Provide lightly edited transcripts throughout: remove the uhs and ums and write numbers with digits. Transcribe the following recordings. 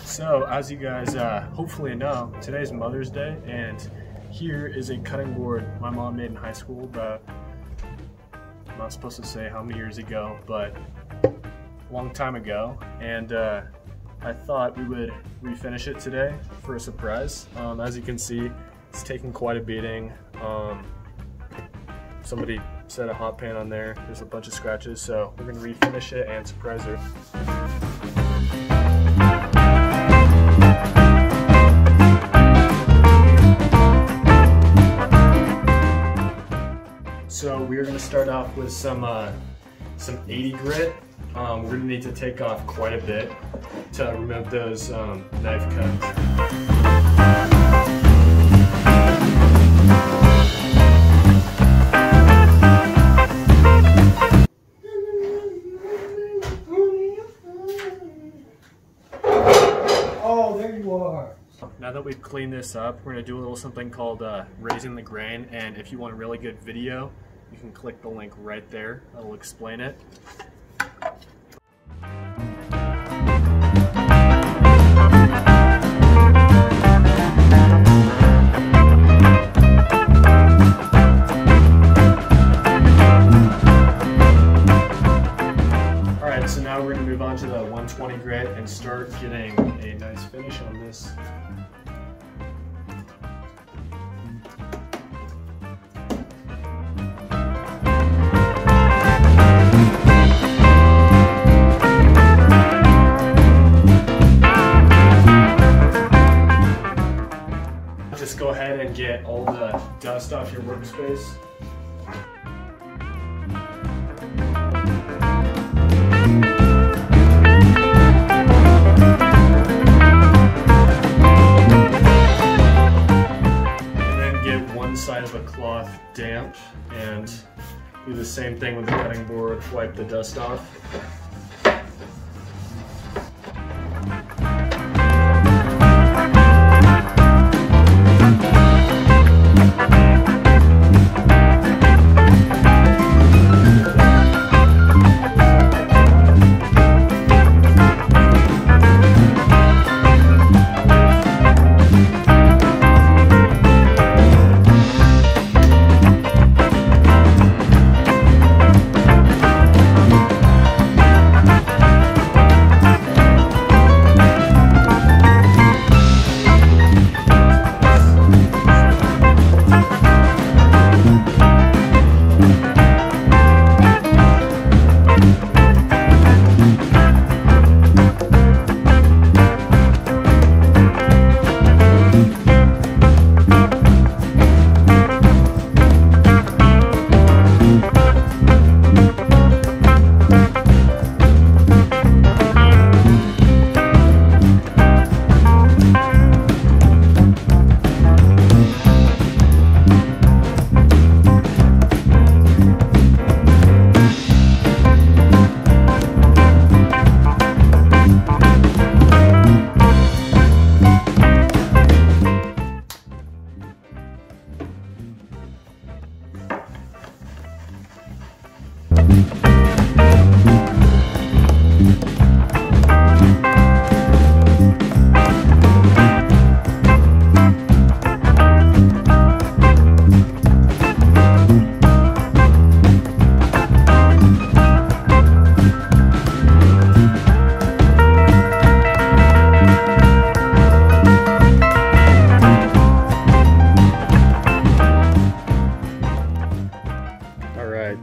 So, as you guys hopefully know, today's Mother's Day, and here is a cutting board my mom made in high school about, I'm not supposed to say how many years ago, but a long time ago, and I thought we would refinish it today for a surprise. As you can see, it's taken quite a beating. Somebody set a hot pan on there, there's a bunch of scratches, so we're going to refinish it and surprise her. So we're going to start off with some 80 grit. We're going to need to take off quite a bit to remove those knife cuts. Oh, there you are. Now that we've cleaned this up, we're going to do a little something called raising the grain, and if you want a really good video, you can click the link right there. That'll explain it. Alright, so now we're going to move on to the 120 grit and start getting a nice finish on this. Just go ahead and get all the dust off your workspace. And then get one side of a cloth damp and do the same thing with the cutting board, wipe the dust off.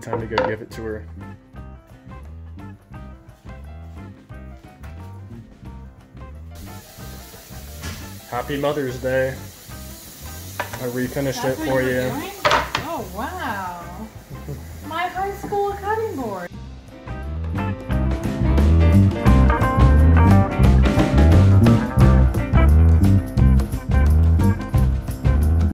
Time to go give it to her. Happy Mother's Day. I refinished it for you. Oh wow. My high school cutting board.